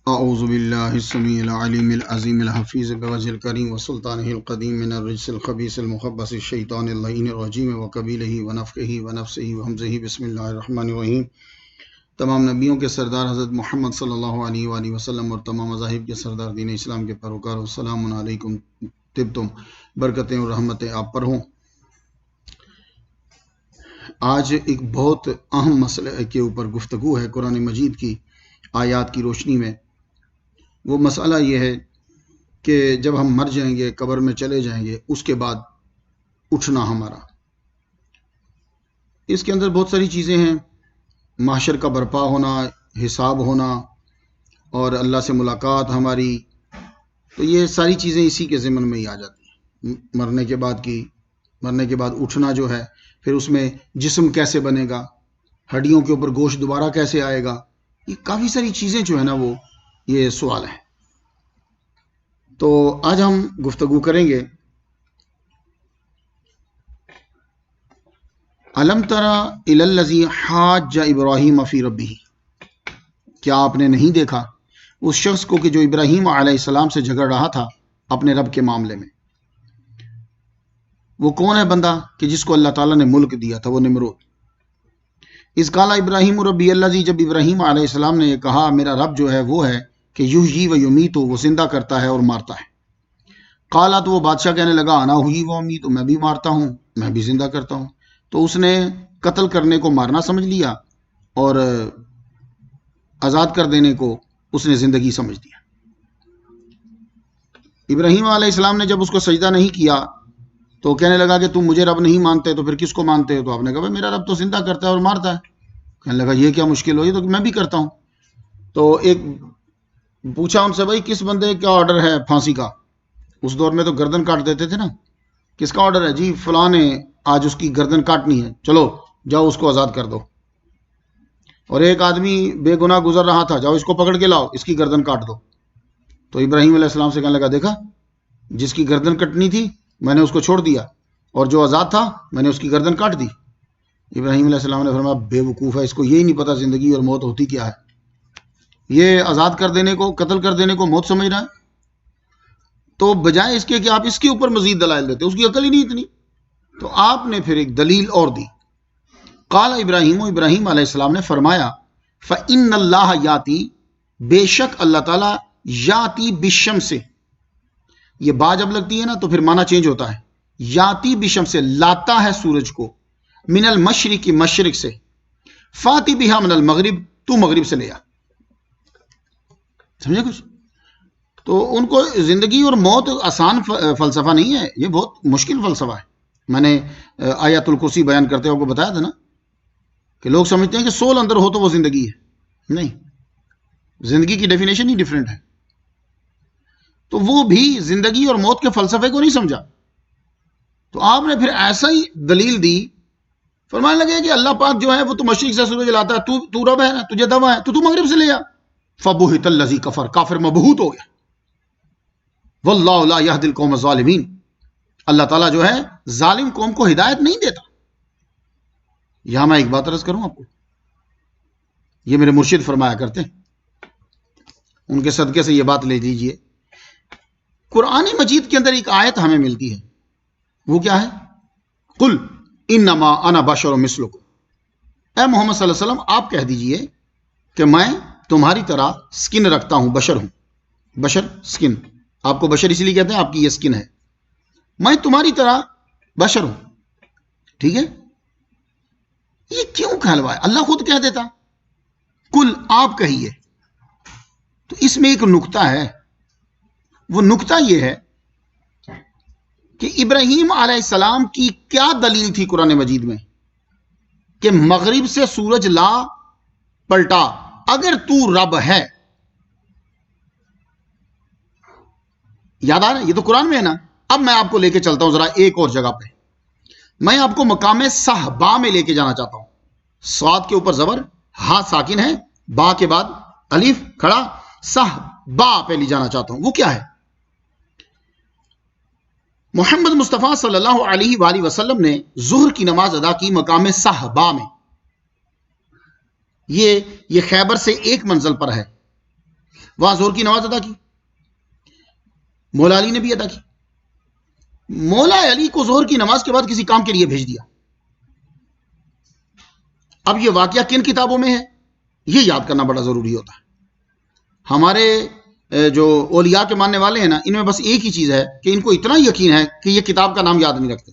اعوذ باللہ السمیع العلیم العظیم الحفیظ بوجہ الکریم وسلطانہ القدیم من الرجس الخبیث المخبث الشیطان اللعین الرجیم وقبیلہ ونفخہ ونفسہ وہمزہ بسم اللہ الرحمن الرحیم۔ تمام نبیوں کے سردار حضرت محمد صلی اللہ علیہ وآلہ وسلم اور تمام مذاہب کے سردار دین اسلام کے پیروکار، السلام علیکم، طبتم، برکتیں اور رحمتیں آپ پر ہوں۔ آج ایک بہت اہم مسئلے کے اوپر گفتگو ہے قرآن مجید کی آیات کی روشنی میں۔ وہ مسئلہ یہ ہے کہ جب ہم مر جائیں گے، قبر میں چلے جائیں گے، اس کے بعد اٹھنا ہمارا، اس کے اندر بہت ساری چیزیں ہیں۔ محشر کا برپا ہونا، حساب ہونا اور اللہ سے ملاقات ہماری، تو یہ ساری چیزیں اسی کے ضمن میں ہی آ جاتی ہیں۔ مرنے کے بعد اٹھنا جو ہے، پھر اس میں جسم کیسے بنے گا، ہڈیوں کے اوپر گوشت دوبارہ کیسے آئے گا، یہ کافی ساری چیزیں جو ہے نا، وہ یہ سوال ہے۔ تو آج ہم گفتگو کریں گے الم تری الی الذی حاج ابراہیم فی ربہ، کیا آپ نے نہیں دیکھا اس شخص کو کہ جو ابراہیم علیہ السلام سے جھگڑ رہا تھا اپنے رب کے معاملے میں۔ وہ کون ہے بندہ کہ جس کو اللہ تعالیٰ نے ملک دیا تھا؟ وہ نمرود۔ اذ قال ابراہیم ربی الذی، جب ابراہیم علیہ السلام نے یہ کہا میرا رب جو ہے وہ ہے کہ یحیی و یمیت، وہ زندہ کرتا ہے اور مارتا ہے۔ قالا، تو وہ بادشاہ کہنے لگا انا احیی و امیت، میں بھی مارتا ہوں، میں بھی زندہ کرتا ہوں۔ تو اس نے قتل کرنے کو مارنا سمجھ لیا اور آزاد کر دینے کو اس نے زندگی سمجھ لیا۔ ابراہیم علیہ السلام نے جب اس کو سجدہ نہیں کیا تو کہنے لگا کہ تم مجھے رب نہیں مانتے تو پھر کس کو مانتے ہو؟ تو آپ نے کہا میرا رب تو زندہ کرتا ہے اور مارتا ہے۔ کہنے لگا یہ کیا مشکل ہوئی، تو میں بھی کرتا ہوں۔ تو ایک پوچھا ان سے، بھائی کس بندے کا آرڈر ہے پھانسی کا؟ اس دور میں تو گردن کاٹ دیتے تھے نا، کس کا آرڈر ہے؟ جی فلاں نے آج اس کی گردن کاٹنی ہے، چلو جاؤ اس کو آزاد کر دو۔ اور ایک آدمی بے گناہ گزر رہا تھا، جاؤ اس کو پکڑ کے لاؤ، اس کی گردن کاٹ دو۔ تو ابراہیم علیہ السلام سے کہنے لگا دیکھا، جس کی گردن کٹنی تھی میں نے اس کو چھوڑ دیا، اور جو آزاد تھا میں نے اس کی گردن کاٹ دی۔ ابراہیم علیہ السلام نے فرمایا بے وقوف ہے، اس کو یہی نہیں پتا زندگی اور موت ہوتی کیا ہے، یہ آزاد کر دینے کو، قتل کر دینے کو موت سمجھ رہا ہے۔ تو بجائے اس کے کہ آپ اس کے اوپر مزید دلائل دیتے، اس کی عقل ہی نہیں اتنی، تو آپ نے پھر ایک دلیل اور دی۔ قال ابراہیم، ابراہیم علیہ السلام نے فرمایا فإن اللہ یاتی، بے شک اللہ تعالیٰ، یاتی بالشمس، یہ با جب لگتی ہے نا تو پھر معنی چینج ہوتا ہے، یاتی بالشمس، لاتا ہے سورج کو، من المشرق، مشرق سے، فاتی بہا من المغرب، تو مغرب سے لے آ۔ سمجھے کچھ؟ تو ان کو زندگی اور موت آسان فلسفہ نہیں ہے، یہ بہت مشکل فلسفہ ہے۔ میں نے آیت الکرسی بیان کرتے ہوئے بتایا تھا نا کہ لوگ سمجھتے ہیں کہ سول اندر ہو تو وہ زندگی ہے، نہیں، زندگی کی ڈیفینیشن ہی ڈیفرنٹ ہے۔ تو وہ بھی زندگی اور موت کے فلسفے کو نہیں سمجھا، تو آپ نے پھر ایسا ہی دلیل دی، فرمانے لگے کہ اللہ پاک جو ہے وہ تو مشرق سے سورج لاتا ہے، تو رب ہے نا، تجھے دوا ہے تو مغرب سے لے آ۔ فبہت الذی کفر، کافر مبہوت ہو گیا۔ واللہ لا یہدی القوم الظالمین، اللہ تعالیٰ جو ہے ظالم قوم کو ہدایت نہیں دیتا۔ یہاں میں ایک بات عرض کروں آپ کو، یہ میرے مرشد فرمایا کرتے ہیں، ان کے صدقے سے یہ بات لے لیجئے۔ قرآن مجید کے اندر ایک آیت ہمیں ملتی ہے، وہ کیا ہے؟ قل انما انا بشر مثلکم، اے محمد صلی اللہ علیہ وسلم آپ کہہ دیجئے کہ میں تمہاری طرح سکن رکھتا ہوں، بشر ہوں۔ بشر سکن، آپ کو بشر اسی لیے کہتے ہیں آپ کی یہ سکن ہے، میں تمہاری طرح بشر ہوں، ٹھیک ہے؟ یہ کیوں کہلوایا؟ اللہ خود کہہ دیتا کل، آپ کہیے۔ تو اس میں ایک نکتہ ہے، وہ نکتہ یہ ہے کہ ابراہیم علیہ السلام کی کیا دلیل تھی قرآن مجید میں کہ مغرب سے سورج لا پلٹا، اگر تو رب ہے۔ یاد آ رہا ہے؟ یہ تو قرآن میں ہے نا۔ اب میں آپ کو لے کے چلتا ہوں ذرا ایک اور جگہ پہ، میں آپ کو مقام صحبا میں لے کے جانا چاہتا ہوں۔ صاد کے اوپر زبر، ہاں ساکن ہے، با کے بعد الف کھڑا، صحبا پہ لے جانا چاہتا ہوں۔ وہ کیا ہے؟ محمد مصطفیٰ صلی اللہ علیہ وآلہ وسلم نے ظہر کی نماز ادا کی مقام صحبا میں، یہ خیبر سے ایک منزل پر ہے۔ وہاں ظہر کی نماز ادا کی، مولا علی نے بھی ادا کی. مولا علی کو ظہر کی نماز کے بعد کسی کام کے لیے بھیج دیا. اب یہ واقعہ کن کتابوں میں ہے یہ یاد کرنا بڑا ضروری ہوتا ہے. ہمارے جو اولیاء کے ماننے والے ہیں نا، ان میں بس ایک ہی چیز ہے کہ ان کو اتنا یقین ہے کہ یہ کتاب کا نام یاد نہیں رکھتے.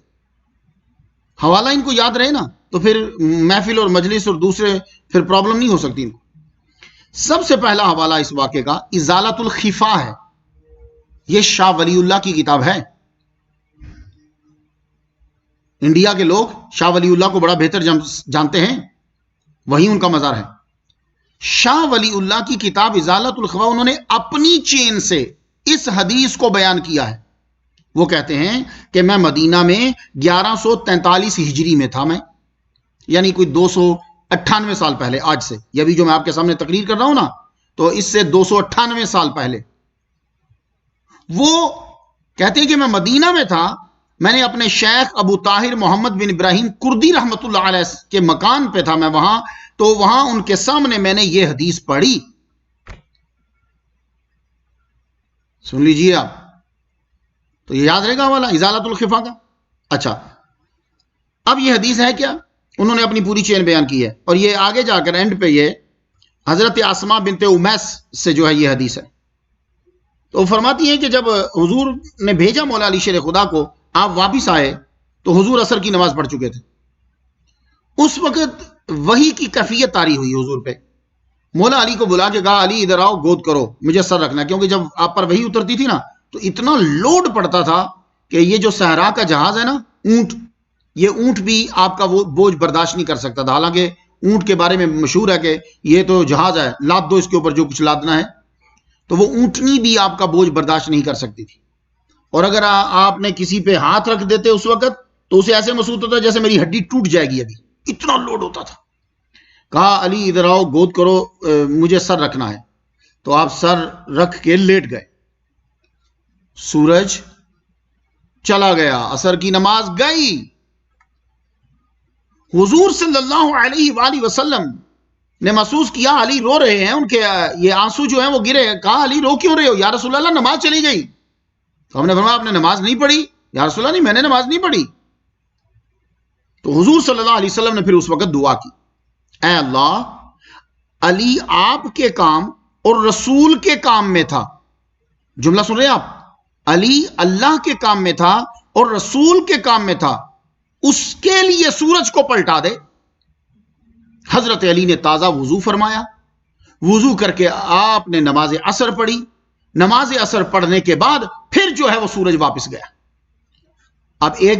حوالہ ان کو یاد رہے نا تو پھر محفل اور مجلس اور دوسرے پھر پرابلم نہیں ہو سکتی ان کو. سب سے پہلا حوالہ اس واقعے کا ازالۃ الخفا ہے. یہ شاہ ولی اللہ کی کتاب ہے. انڈیا کے لوگ شاہ ولی اللہ کو بڑا بہتر جانتے ہیں، وہی ان کا مزار ہے. شاہ ولی اللہ کی کتاب ازالۃ الخفا، انہوں نے اپنی چین سے اس حدیث کو بیان کیا ہے. وہ کہتے ہیں کہ میں مدینہ میں 1143 ہجری میں تھا، میں یعنی کوئی 298 سال پہلے، آج سے یہ بھی جو میں آپ کے سامنے تقریر کر رہا ہوں نا، تو اس سے 298 سال پہلے. وہ کہتے ہیں کہ میں مدینہ میں تھا، میں نے اپنے شیخ ابو طاہر محمد بن ابراہیم کردی رحمت اللہ علیہ کے مکان پہ تھا میں وہاں، تو وہاں ان کے سامنے میں نے یہ حدیث پڑھی. سن لیجئے آپ، تو یہ یاد رہے گا والا ازالۃ الخفا کا. اچھا، اب یہ حدیث ہے کیا؟ انہوں نے اپنی پوری چین بیان کی ہے، اور یہ آگے جا کر اینڈ پہ یہ حضرت اسماء بنت امیس سے جو ہے یہ حدیث ہے. تو وہ فرماتی ہیں کہ جب حضور نے بھیجا مولا علی شیر خدا کو، آپ واپس آئے تو حضور عصر کی نماز پڑھ چکے تھے. اس وقت وحی کی کیفیت طاری ہوئی حضور پہ. مولا علی کو بلا کے کہا، علی ادھر آؤ، گود کرو، مجھے سر رکھنا. کیونکہ جب آپ پر وحی اترتی تھی نا تو اتنا لوڈ پڑتا تھا کہ یہ جو صحرا کا جہاز ہے نا، اونٹ، یہ اونٹ بھی آپ کا وہ بوجھ برداشت نہیں کر سکتا تھا. حالانکہ اونٹ کے بارے میں مشہور ہے کہ یہ تو جہاز ہے، لاد دو اس کے اوپر جو کچھ لادنا ہے. تو وہ اونٹنی بھی آپ کا بوجھ برداشت نہیں کر سکتی تھی. اور اگر آپ نے کسی پہ ہاتھ رکھ دیتے اس وقت تو اسے ایسے محسوس ہوتا جیسے میری ہڈی ٹوٹ جائے گی ابھی، اتنا لوڈ ہوتا تھا. کہا، علی ادھر آؤ، گود کرو، مجھے سر رکھنا ہے. تو آپ سر رکھ کے لیٹ گئے. سورج چلا گیا، عصر کی نماز گئی. حضور صلی اللہ علیہ وآلہ وسلم نے محسوس کیا علی رو رہے ہیں، ان کے یہ آنسو جو ہیں وہ گرے. کہا، علی رو کیوں رہے ہو؟ یا رسول اللہ نماز چلی گئی. تو ہم نے فرمایا، آپ نے نماز نہیں پڑھی؟ یا رسول اللہ نہیں، میں نے نماز نہیں پڑھی. تو حضور صلی اللہ علیہ وسلم نے پھر اس وقت دعا کی، اے اللہ، علی آپ کے کام اور رسول کے کام میں تھا. جملہ سن رہے ہیں آپ؟ علی اللہ کے کام میں تھا اور رسول کے کام میں تھا، اس کے لیے سورج کو پلٹا دے. حضرت علی نے تازہ وضو فرمایا، وضو کر کے آپ نے نماز عصر پڑھی. نماز عصر پڑھنے کے بعد پھر جو ہے وہ سورج واپس گیا. اب ایک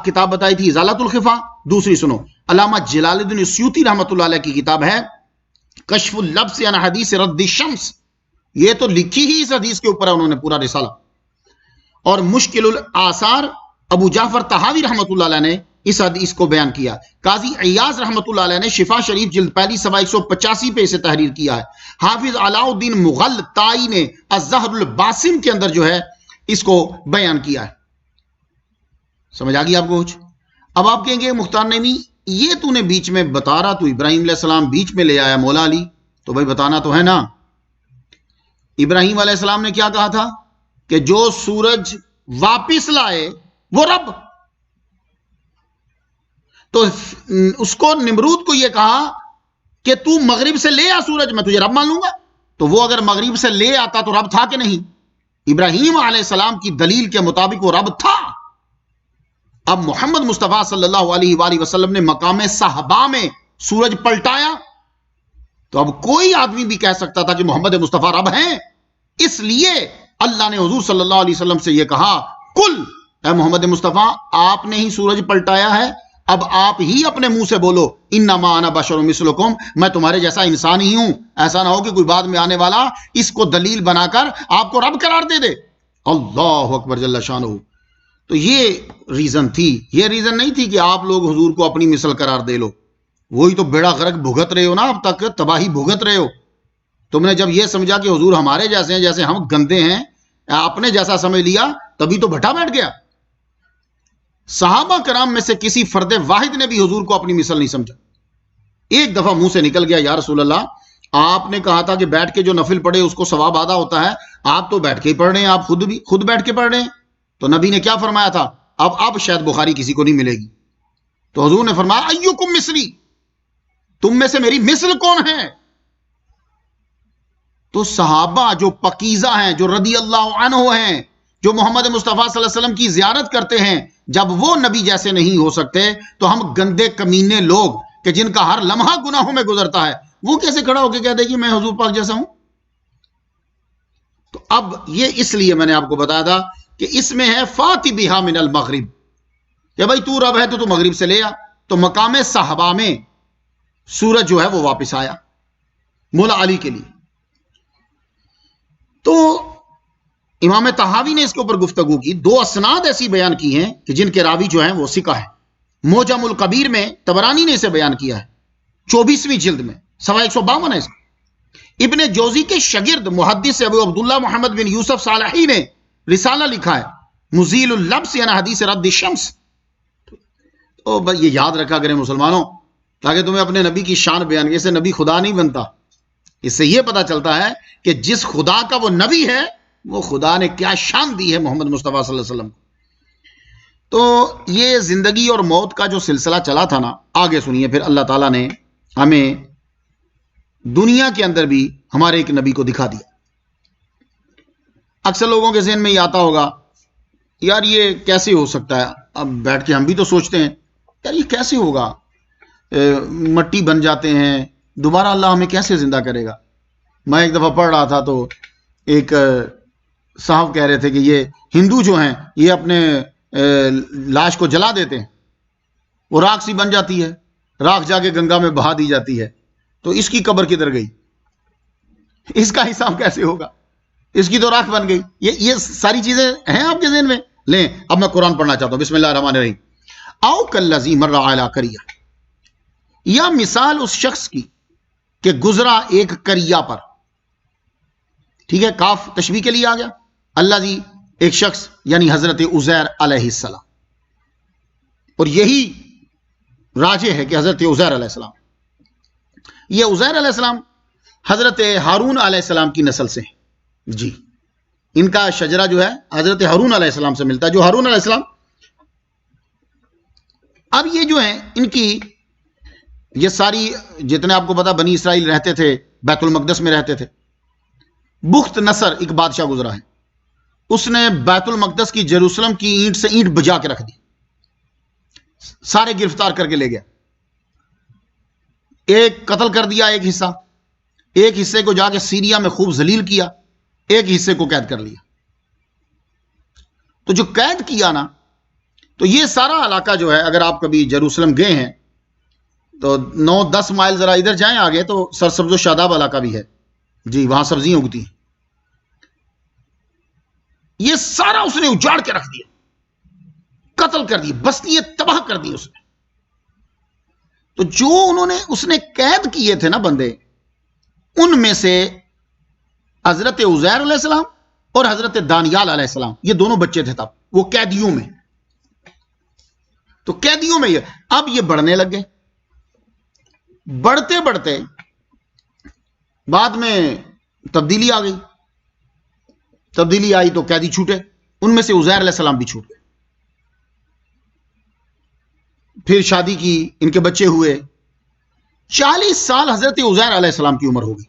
کتاب بتائی تھی ازالۃ الخفا، دوسری سنو. علامہ جلال الدین سیوطی رحمۃ اللہ علیہ کی کتاب ہے کشف اللبس عن حدیث رد الشمس. یہ تو لکھی ہی اس حدیث کے اوپر ہے انہوں نے پورا رسالہ. اور مشکل الاثار ابو جعفر طحاوی رحمۃ اللہ علیہ نے اس حدیث کو بیان کیا. قاضی عیاض رحمۃ اللہ علیہ نے شفا شریف جلد پہلی صفحہ 185 پہ اسے تحریر کیا ہے. حافظ علاء الدین مغل تائی نے الزہر الباسم کے اندر جو ہے اس کو بیان کیا ہے. سمجھ آ گئی آپ کو کچھ؟ اب آپ کہیں گے مختار نعیمی یہ تو نے بیچ میں بتا رہا، تو ابراہیم علیہ السلام بیچ میں لے آیا مولا علی، تو بھائی بتانا تو ہے نا. ابراہیم علیہ السلام نے کیا کہا تھا کہ جو سورج واپس لائے وہ رب. تو اس کو نمرود کو یہ کہا کہ تو مغرب سے لے آ سورج، میں تجھے رب مان لوں گا. تو وہ اگر مغرب سے لے آتا تو رب تھا کہ نہیں؟ ابراہیم علیہ السلام کی دلیل کے مطابق وہ رب تھا. اب محمد مصطفیٰ صلی اللہ علیہ وآلہ وسلم نے مقام صحابہ میں سورج پلٹایا، تو اب کوئی آدمی بھی کہہ سکتا تھا کہ محمد مصطفیٰ رب ہیں. اس لیے اللہ نے حضور صلی اللہ علیہ وسلم سے یہ کہا، کل اے محمد مصطفیٰ آپ نے ہی سورج پلٹایا ہے، اب آپ ہی اپنے منہ سے بولو انما انا بشر مثلکم، میں تمہارے جیسا انسان ہی ہوں. ایسا نہ ہو کہ کوئی بعد میں آنے والا اس کو دلیل بنا کر آپ کو رب قرار دے دے. اللہ اکبر جل شانہ. تو یہ ریزن تھی، یہ ریزن نہیں تھی کہ آپ لوگ حضور کو اپنی مثل قرار دے لو. وہی تو بیڑا غرق بھگت رہے ہو نا، اب تک تباہی بھگت رہے ہو. تم نے جب یہ سمجھا کہ حضور ہمارے جیسے ہیں، جیسے ہم گندے ہیں، اپنے جیسا سمجھ لیا، تبھی تو بھٹا بیٹھ گیا. صحابہ کرام میں سے کسی فرد واحد نے بھی حضور کو اپنی مثل نہیں سمجھا. ایک دفعہ منہ سے نکل گیا، یا رسول اللہ آپ نے کہا تھا کہ بیٹھ کے جو نفل پڑھے اس کو ثواب آدھا ہوتا ہے، آپ تو بیٹھ کے ہی پڑھ رہے ہیں، آپ خود بیٹھ کے پڑھ رہے ہیں. تو نبی نے کیا فرمایا تھا؟ اب شاید بخاری کسی کو نہیں ملے گی. تو حضور نے فرمایا ایکم مثلی، تم میں سے میری مثل کون ہے؟ تو صحابہ جو پکیزہ ہیں، جو رضی اللہ عنہ ہیں، جو محمد مصطفیٰ صلی اللہ علیہ وسلم کی زیارت کرتے ہیں، جب وہ نبی جیسے نہیں ہو سکتے تو ہم گندے کمینے لوگ کہ جن کا ہر لمحہ گناہوں میں گزرتا ہے، وہ کیسے کھڑا ہو کے کہہ دے کہ میں حضور پاک جیسا ہوں؟ تو اب یہ اس لیے میں نے آپ کو بتایا تھا کہ اس میں ہے فاتی بہا من المغرب، کہ بھائی تو رب ہے تو مغرب سے لے آ. تو مقام صحابہ میں سورج جو ہے وہ واپس آیا مولا علی کے لیے. تو امام طحاوی نے اس کے اوپر گفتگو کی، 2 اسناد ایسی بیان کی ہیں کہ جن کے راوی جو ہیں وہ ثقہ ہے. موجم الکبیر میں طبرانی نے اسے بیان کیا ہے 24ویں جلد میں، سوا 152 ہے اس کا. ابن جوزی کے شاگرد محدث ابو عبداللہ محمد بن یوسف صالحی نے رسالہ لکھا ہے مزیل اللبس یعنی حدیث رد الشمس. تو یہ یاد رکھا کریں مسلمانوں، تاکہ تمہیں اپنے نبی کی شان بیان کی. اس سے نبی خدا نہیں بنتا. اس سے یہ پتا چلتا ہے کہ جس خدا کا وہ نبی ہے، وہ خدا نے کیا شان دی ہے محمد مصطفیٰ صلی اللہ علیہ وسلم کو. تو یہ زندگی اور موت کا جو سلسلہ چلا تھا نا، آگے سنیے. پھر اللہ تعالیٰ نے ہمیں دنیا کے اندر بھی ہمارے ایک نبی کو دکھا دیا. اکثر لوگوں کے ذہن میں یہ آتا ہوگا، یار یہ کیسے ہو سکتا ہے؟ اب بیٹھ کے ہم بھی تو سوچتے ہیں یار یہ کیسے ہوگا، مٹی بن جاتے ہیں، دوبارہ اللہ ہمیں کیسے زندہ کرے گا؟ میں ایک دفعہ پڑھ رہا تھا تو ایک صاحب کہہ رہے تھے کہ یہ ہندو جو ہیں یہ اپنے لاش کو جلا دیتے ہیں، وہ راکھ سی بن جاتی ہے، راکھ جا کے گنگا میں بہا دی جاتی ہے، تو اس کی قبر کدھر گئی؟ اس کا حساب کیسے ہوگا؟ اس کی تو راکھ بن گئی. یہ ساری چیزیں ہیں آپ کے ذہن میں. لیں اب میں قرآن پڑھنا چاہتا ہوں، بسم اللہ الرحمن الرحیم. او کالذی مر علی قریہ، یا مثال اس شخص کی کہ گزرا ایک قریہ پر. ٹھیک ہے، کاف تشبیہ کے لیے آ گیا. اللہ جی ایک شخص یعنی حضرت عزیر علیہ السلام، اور یہی راجح ہے کہ حضرت عزیر علیہ السلام، یہ عزیر علیہ السلام حضرت ہارون علیہ السلام کی نسل سے ہیں. جی ان کا شجرہ جو ہے حضرت ہارون علیہ السلام سے ملتا ہے، جو ہارون علیہ السلام. اب یہ جو ہیں ان کی یہ ساری جتنے آپ کو پتا بنی اسرائیل رہتے تھے بیت المقدس میں رہتے تھے. بخت نصر ایک بادشاہ گزرا ہے، اس نے بیت المقدس کی جیروسلم کی اینٹ سے اینٹ بجا کے رکھ دی، سارے گرفتار کر کے لے گیا. ایک قتل کر دیا، ایک حصے کو جا کے سیریا میں خوب ذلیل کیا، ایک حصے کو قید کر لیا. تو جو قید کیا نا، تو یہ سارا علاقہ جو ہے، اگر آپ کبھی جیروسلم گئے ہیں تو 9-10 مائل ذرا ادھر جائیں آگے تو سرسبز و شاداب علاقہ بھی ہے. جی وہاں سبزیاں اگتی ہیں. یہ سارا اس نے اجاڑ کے رکھ دیا، قتل کر دی، بستیاں تباہ کر دی اس نے. تو جو اس نے قید کیے تھے نا بندے، ان میں سے حضرت عزیر علیہ السلام اور حضرت دانیال علیہ السلام، یہ دونوں بچے تھے تب، وہ قیدیوں میں. تو قیدیوں میں اب یہ بڑھنے لگے، بڑھتے بڑھتے بعد میں تبدیلی آ گئی. تبدیلی آئی تو قیدی چھوٹے، ان میں سے عزیر علیہ السلام بھی چھوٹ گئے. پھر شادی کی، ان کے بچے ہوئے. 40 سال حضرت عزیر علیہ السلام کی عمر ہو گئی.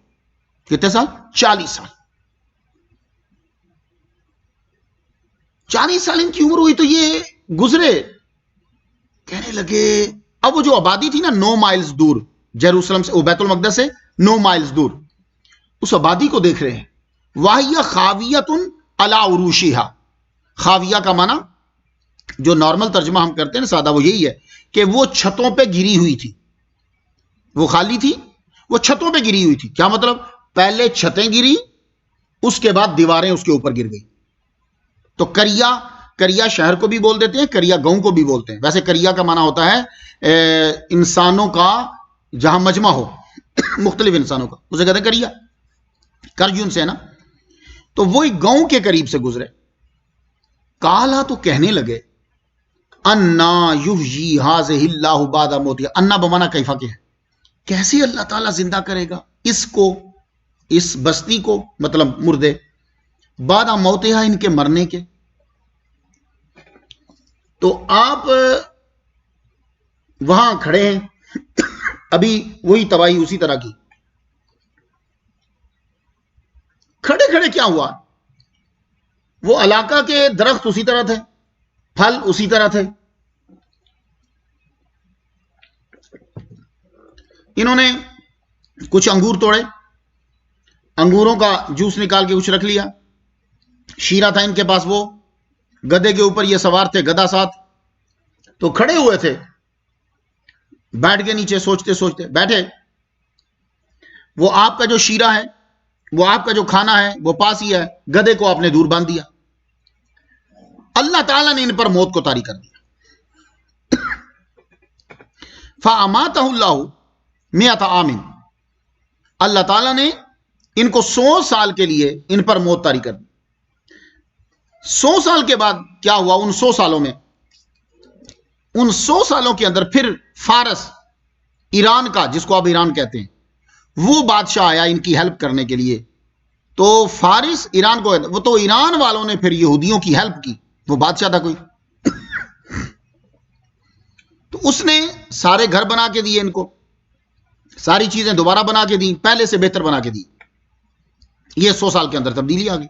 کتنے سال؟ 40 سال. 40 سال ان کی عمر ہوئی تو یہ گزرے، کہنے لگے. اب وہ جو آبادی تھی نا 9 مائلز دور جیروسلم سے، بیت المقدس سے 9 مائلز دور، اس آبادی کو دیکھ رہے ہیں. وَهِيَ خَاوِيَةٌ عَلَىٰ عُرُوشِهَا. خاویہ کا معنی جو نارمل ترجمہ ہم کرتے ہیں نا سادہ، وہ یہی ہے کہ وہ چھتوں پہ گری ہوئی تھی. وہ خالی تھی، وہ چھتوں پہ گری ہوئی تھی. کیا مطلب؟ پہلے چھتیں گری، اس کے بعد دیواریں اس کے اوپر گر گئی. تو کریا شہر کو بھی بول دیتے ہیں، کریا گاؤں کو بھی بولتے ہیں. ویسے کریا کا معنی ہوتا ہے انسانوں کا جہاں مجمع ہو، مختلف انسانوں کا، اسے کہتے ہیں کریا. کرجن سے نا. تو وہی گاؤں کے قریب سے گزرے. کالا تو کہنے لگے انا یحیی ھذہ اللہ بعد موتہ. انا بمانا کیفا کے ہے، کیسے اللہ تعالیٰ زندہ کرے گا اس کو، اس بستی کو، مطلب مردے، بعد موتہا، ان کے مرنے کے. تو آپ وہاں کھڑے ہیں، ابھی وہی تباہی اسی طرح کی. کھڑے کھڑے کیا ہوا؟ وہ علاقہ کے درخت اسی طرح تھے، پھل اسی طرح تھے. انہوں نے کچھ انگور توڑے، انگوروں کا جوس نکال کے کچھ رکھ لیا. شیرہ تھا ان کے پاس، وہ گدھے کے اوپر یہ سوار تھے، گدھا ساتھ. تو کھڑے ہوئے تھے، بیٹھ کے نیچے سوچتے سوچتے بیٹھے. وہ آپ کا جو شیرہ ہے، وہ آپ کا جو کھانا ہے، وہ پاس ہی ہے. گدھے کو آپ نے دور باندھ دیا. اللہ تعالیٰ نے ان پر موت کو طاری کر دیا. فَأَمَاتَهُ اللَّهُ مِئَةَ عَامٍ، اللہ تعالیٰ نے ان کو 100 سال کے لیے ان پر موت طاری کر دی. 100 سال کے بعد کیا ہوا؟ ان 100 سالوں میں، ان 100 سالوں کے اندر پھر فارس، ایران کا، جس کو آپ ایران کہتے ہیں، وہ بادشاہ آیا ان کی ہیلپ کرنے کے لیے. تو فارس ایران کو، وہ تو ایران والوں نے پھر یہودیوں کی ہیلپ کی. وہ بادشاہ تھا کوئی، تو اس نے سارے گھر بنا کے دیے ان کو، ساری چیزیں دوبارہ بنا کے دی، پہلے سے بہتر بنا کے دی. یہ 100 سال کے اندر تبدیلی آ گئی.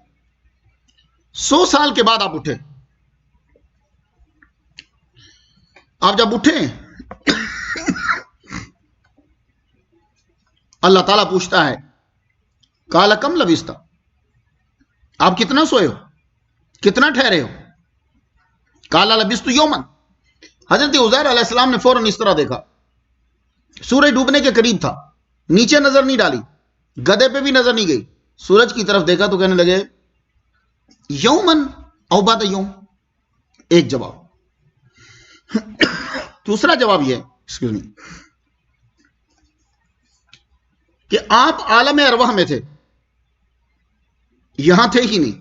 100 سال کے بعد آپ اٹھے. آپ جب اٹھے، اللہ تعالیٰ پوچھتا ہے قال کم لبثت، آپ کتنا سوئے ہو، کتنا ٹھہرے ہو؟ قال لبثت یوما. حضرت عزیر علیہ السلام نے فوراً اس طرح دیکھا، سورج ڈوبنے کے قریب تھا، نیچے نظر نہیں ڈالی، گدھے پہ بھی نظر نہیں گئی، سورج کی طرف دیکھا تو کہنے لگے یومن او بعد یوم. ایک جواب. دوسرا جواب یہ ایکسکیوز می کہ آپ عالم ارواح میں تھے، یہاں تھے ہی نہیں،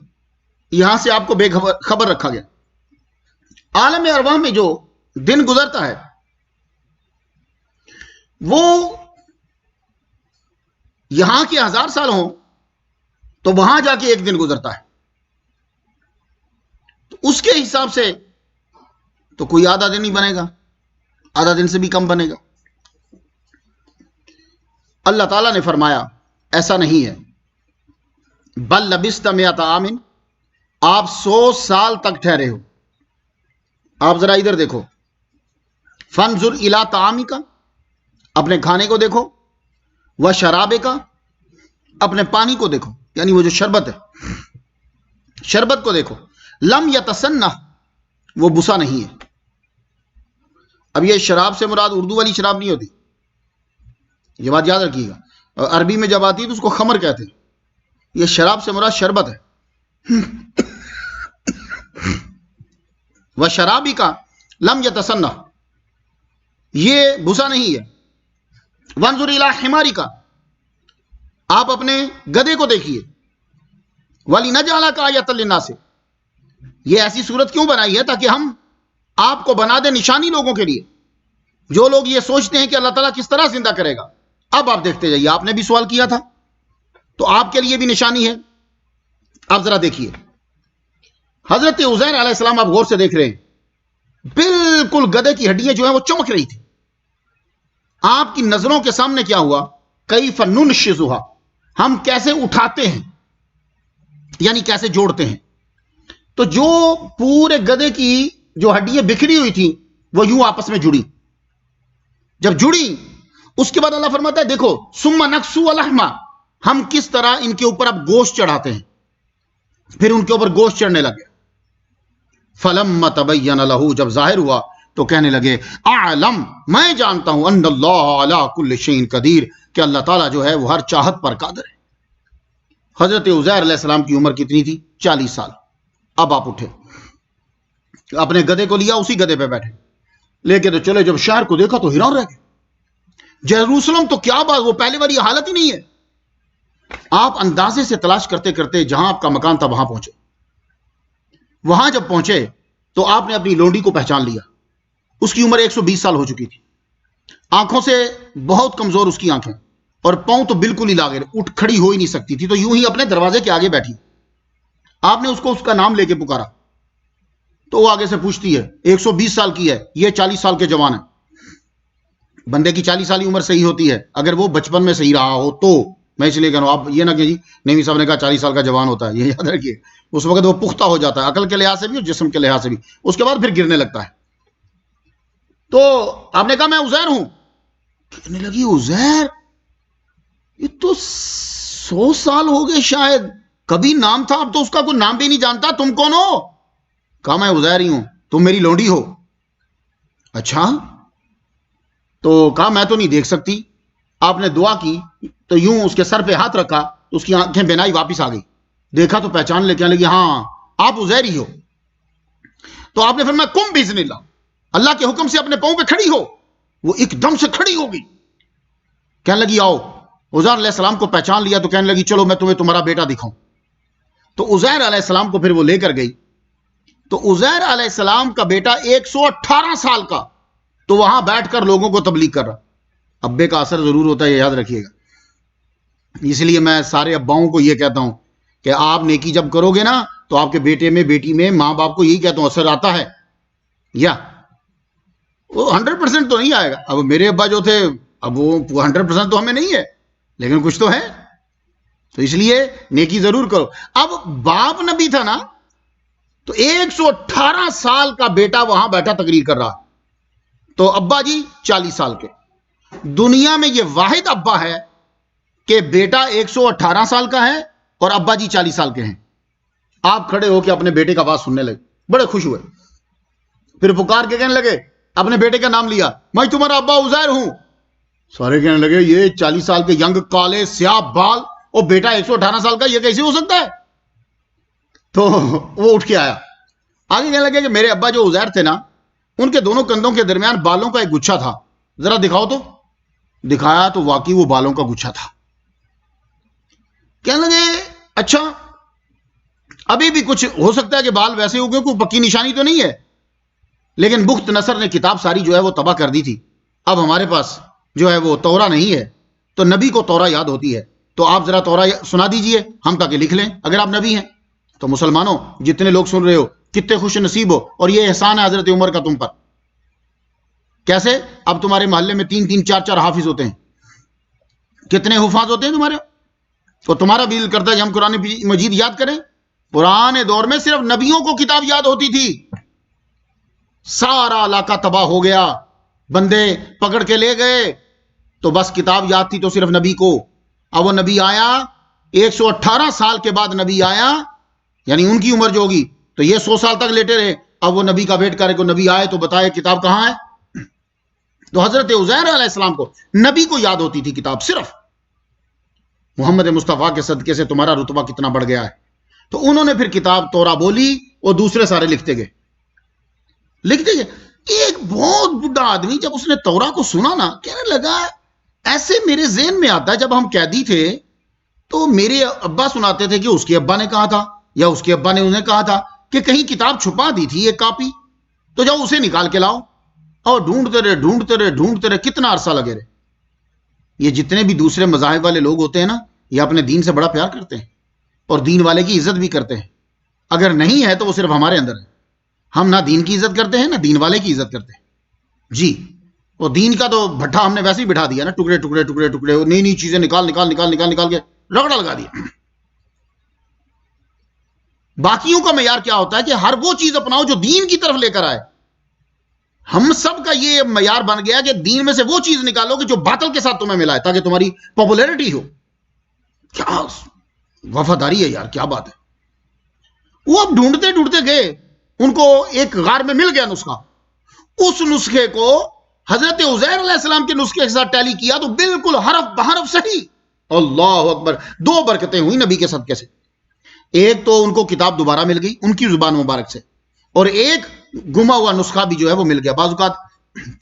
یہاں سے آپ کو بے خبر رکھا گیا. عالم ارواح میں جو دن گزرتا ہے وہ یہاں کے 1000 سال ہوں تو وہاں جا کے ایک دن گزرتا ہے. تو اس کے حساب سے تو کوئی آدھا دن ہی بنے گا، آدھا دن سے بھی کم بنے گا. اللہ تعالیٰ نے فرمایا ایسا نہیں ہے، بل لبثت مئۃ عام، آپ 100 سال تک ٹھہرے ہو. آپ ذرا ادھر دیکھو، فانظر الی طعامک، اپنے کھانے کو دیکھو، و شرابک، اپنے پانی کو دیکھو، یعنی وہ جو شربت ہے، شربت کو دیکھو. لم یتسنہ، وہ بسا نہیں ہے. اب یہ شراب سے مراد اردو والی شراب نہیں ہوتی، یہ بات یاد رکھیے گا. عربی میں جب آتی ہے تو اس کو خمر کہتے ہیں، یہ شراب سے مراد شربت ہے. وہ شرابی کا لم یتسنہ، یہ بھوسا نہیں ہے. وانظر الی حماری کا، آپ اپنے گدھے کو دیکھیے. وَلِنَجْعَلَكَ آیَةً لِلنَّاسِ، یہ ایسی صورت کیوں بنائی ہے تاکہ ہم آپ کو بنا دیں نشانی لوگوں کے لیے. جو لوگ یہ سوچتے ہیں کہ اللہ تعالیٰ کس طرح زندہ کرے گا، اب آپ دیکھتے جائیے، آپ نے بھی سوال کیا تھا تو آپ کے لیے بھی نشانی ہے. آپ ذرا دیکھیے، حضرت عزیر علیہ السلام، آپ غور سے دیکھ رہے ہیں، بالکل گدھے کی ہڈیاں جو ہیں وہ چمک رہی تھی. آپ کی نظروں کے سامنے کیا ہوا؟ کیف ننشزھا، ہم کیسے اٹھاتے ہیں، یعنی کیسے جوڑتے ہیں. تو جو پورے گدھے کی جو ہڈیاں بکھری ہوئی تھیں وہ یوں آپس میں جڑی. جب جڑی اس کے بعد اللہ فرماتا ہے دیکھو ثم نکسو الحما، ہم کس طرح ان کے اوپر اب گوشت چڑھاتے ہیں. پھر ان کے اوپر گوشت چڑھنے لگے. فلما تبین لہ، جب ظاہر ہوا تو کہنے لگے اعلم، میں جانتا ہوں، ان اللہ علی کل شیء قدیر، کہ اللہ تعالیٰ جو ہے وہ ہر چاہت پر قادر ہے. حضرت عزیر علیہ السلام کی عمر کتنی تھی؟ 40 سال. اب آپ اٹھے، اپنے گدھے کو لیا، اسی گدھے پہ بیٹھے، لے کے تو چلے. جب شہر کو دیکھا تو حیران رہ گئے. یروشلم تو کیا بات، وہ پہلے والی حالت ہی نہیں ہے. آپ اندازے سے تلاش کرتے کرتے جہاں آپ کا مکان تھا وہاں پہنچے. وہاں جب پہنچے تو آپ نے اپنی لونڈی کو پہچان لیا. اس کی عمر 120 سال ہو چکی تھی، آنکھوں سے بہت کمزور اس کی آنکھیں، اور پاؤں تو بالکل ہی لاغر، اٹھ کھڑی ہو ہی نہیں سکتی تھی، تو یوں ہی اپنے دروازے کے آگے بیٹھی. آپ نے اس کو اس کا نام لے کے پکارا تو وہ آگے سے پوچھتی ہے 120 سال کی ہے، یہ 40 سال کے جوان ہے. بندے کی 40 سال کی عمر صحیح ہوتی ہے اگر وہ بچپن میں صحیح رہا ہو تو. میں اس لیے کہہ رہا ہوں، آپ یہ نہ کہ جی نبی صاحب نے کہا 40 سال کا جوان ہوتا ہے، یہ یاد رکھیے اس وقت وہ پختہ ہو جاتا ہے عقل کے لحاظ سے بھی اور جسم کے لحاظ سے بھی، اس کے بعد پھر گرنے لگتا ہے. تو آپ نے کہا میں عزیر ہوں. کہنے لگی عزیر، یہ تو 100 سال ہو گئے شاید، کبھی نام تھا، اب تو اس کا کوئی نام بھی نہیں جانتا، تم کون ہو؟ کہا میں عزیر ہی ہوں، تم میری لونڈی ہو. اچھا، تو کہا میں تو نہیں دیکھ سکتی. آپ نے دعا کی تو یوں اس کے سر پہ ہاتھ رکھا تو اس کی آنکھیں بینائی واپس آ گئی، دیکھا تو پہچان لے، کہنے لگی ہاں آپ عزیر ہی ہو. تو آپ نے فرمایا کم باذن اللہ، اللہ کے حکم سے اپنے پاؤں پہ کھڑی ہو. وہ ایک دم سے کھڑی ہو گئی، کہنے لگی آؤ. عزیر علیہ السلام کو پہچان لیا تو کہنے لگی چلو میں تمہیں تمہارا بیٹا دکھاؤں. تو عزیر علیہ السلام کو پھر وہ لے کر گئی. تو عزیر علیہ السلام کا بیٹا 118 سال کا، تو وہاں بیٹھ کر لوگوں کو تبلیغ کر رہا. ابے کا اثر ضرور ہوتا ہے، یہ یاد رکھیے گا. اس لیے میں سارے اباؤں کو یہ کہتا ہوں کہ آپ نیکی جب کرو گے نا تو آپ کے بیٹے میں بیٹی میں ماں باپ کو یہی کہتا ہوں اثر آتا ہے. یا وہ 100% تو نہیں آئے گا، اب میرے ابا جو تھے اب وہ 100% تو ہمیں نہیں ہے، لیکن کچھ تو ہے. تو اس لیے نیکی ضرور کرو. اب باپ نبی تھا نا، تو 118 سال کا بیٹا وہاں بیٹھا تقریر کر رہا، تو ابا جی 40 سال کے. دنیا میں یہ واحد ابا ہے کہ بیٹا 118 سال کا ہے اور ابا جی 40 سال کے ہیں. آپ کھڑے ہو کے اپنے بیٹے کا آواز سننے لگے، بڑے خوش ہوئے، پھر پکار کے کہنے لگے، اپنے بیٹے کا نام لیا، میں تمہارا ابا عزیر ہوں. سارے کہنے لگے یہ 40 سال کے ینگ کالے سیاہ بال اور بیٹا 118 سال کا، یہ کیسے ہو سکتا ہے؟ تو وہ اٹھ کے آیا آگے، کہنے لگے کہ میرے ابا جو عزیر تھے نا، ان کے دونوں کندھوں کے درمیان بالوں کا ایک گچھا تھا، ذرا دکھاؤ. تو دکھایا تو واقعی وہ بالوں کا گچھا تھا. کہنے لگے اچھا ابھی بھی کچھ ہو سکتا ہے کہ بال ویسے ہو گئے، کوئی پکی نشانی تو نہیں ہے، لیکن بخت نصر نے کتاب ساری جو ہے وہ تباہ کر دی تھی. اب ہمارے پاس جو ہے وہ تورا نہیں ہے، تو نبی کو تورا یاد ہوتی ہے، تو آپ ذرا تورا سنا دیجئے ہم تاکہ لکھ لیں اگر آپ نبی ہیں. تو مسلمانوں جتنے لوگ سن رہے ہو کتنے خوش نصیب ہو، اور یہ احسان ہے حضرت عمر کا تم پر. کیسے؟ اب تمہارے محلے میں 3 4 حافظ ہوتے ہیں، کتنے حفاظ ہوتے ہیں تمہارے، تو تمہارا بھی دل کرتا ہے کہ ہم قرآن مجید یاد کریں. پرانے دور میں صرف نبیوں کو کتاب یاد ہوتی تھی، سارا علاقہ تباہ ہو گیا، بندے پکڑ کے لے گئے، تو بس کتاب یاد تھی تو صرف نبی کو. اب وہ نبی آیا 118 سال کے بعد نبی آیا، یعنی ان کی عمر جو ہوگی تو یہ 100 سال تک لیٹے رہے. اب وہ نبی کا ویٹ کرے کہ نبی آئے تو بتائے کتاب کہاں ہے. تو حضرت عزیر علیہ السلام کو، نبی کو یاد ہوتی تھی کتاب صرف. محمد مصطفیٰ کے صدقے سے تمہارا رتبہ کتنا بڑھ گیا ہے. تو انہوں نے پھر کتاب تورا بولی اور دوسرے سارے لکھتے گئے. ایک بہت بڑا آدمی جب اس نے تورا کو سنا نا، کہنے لگا ایسے میرے ذہن میں آتا ہے جب ہم قیدی تھے تو میرے ابا سناتے تھے کہ اس کے ابا نے کہا تھا یا اس کے ابا نے انہیں کہا تھا کہ کہیں کتاب چھپا دی تھی ایک کاپی، تو جاؤ اسے نکال کے لاؤ. اور ڈھونڈتے رہے کتنا عرصہ لگے رہے. یہ جتنے بھی دوسرے مذاہب والے لوگ ہوتے ہیں نا، یہ اپنے دین سے بڑا پیار کرتے ہیں اور دین والے کی عزت بھی کرتے ہیں. اگر نہیں ہے تو وہ صرف ہمارے اندر ہے. ہم نہ دین کی عزت کرتے ہیں نہ دین والے کی عزت کرتے ہیں. جی، وہ دین کا تو بھٹا ہم نے ویسے ہی بٹھا دیا نا، ٹکڑے ٹکڑے ٹکڑے ٹکڑے، نئی چیزیں نکال کے رگڑا لگا دیا. باقیوں کا معیار کیا ہوتا ہے کہ ہر وہ چیز اپناؤ جو دین کی طرف لے کر آئے. ہم سب کا یہ معیار بن گیا کہ دین میں سے وہ چیز نکالو کہ جو باطل کے ساتھ تمہیں ملا ہے، تاکہ تمہاری پاپولیرٹی ہو. کیا وفاداری ہے یار، کیا بات ہے. وہ اب ڈھونڈتے گئے، ان کو ایک غار میں مل گیا نسخہ. اس نسخے کو حضرت عزیر علیہ السلام کے نسخے کے ساتھ ٹیلی کیا تو بالکل حرف بحرف صحیح. اللہ اکبر. 2 برکتیں ہوئی نبی کے صدقے سے. ایک تو ان کو کتاب دوبارہ مل گئی ان کی زبان مبارک سے، اور ایک گما ہوا نسخہ بھی جو ہے وہ مل گیا. بعض اوقات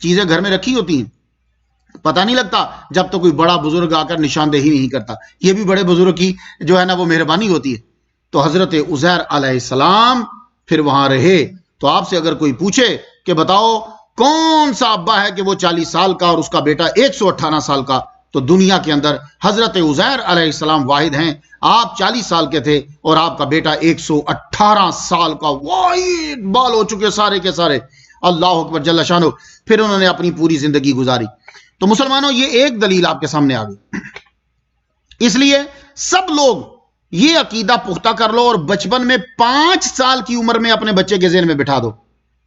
چیزیں گھر میں رکھی ہوتی ہیں، پتہ نہیں لگتا جب تک کوئی بڑا بزرگ آ کر نشاندہی نہیں کرتا. یہ بھی بڑے بزرگ کی جو ہے نا وہ مہربانی ہوتی ہے. تو حضرت عزیر علیہ السلام پھر وہاں رہے. تو آپ سے اگر کوئی پوچھے کہ بتاؤ کون سا ابا ہے کہ وہ 40 سال کا اور اس کا بیٹا 118 سال کا، تو دنیا کے اندر حضرت عزیر علیہ السلام واحد ہیں. آپ 40 سال کے تھے اور آپ کا بیٹا 118 سال کا، واحد بال ہو چکے سارے کے سارے. اللہ اکبر جل شانہ. پھر انہوں نے اپنی پوری زندگی گزاری. تو مسلمانوں یہ ایک دلیل آپ کے سامنے آ گئی. اس لیے سب لوگ یہ عقیدہ پختہ کر لو اور بچپن میں 5 سال کی عمر میں اپنے بچے کے ذہن میں بٹھا دو.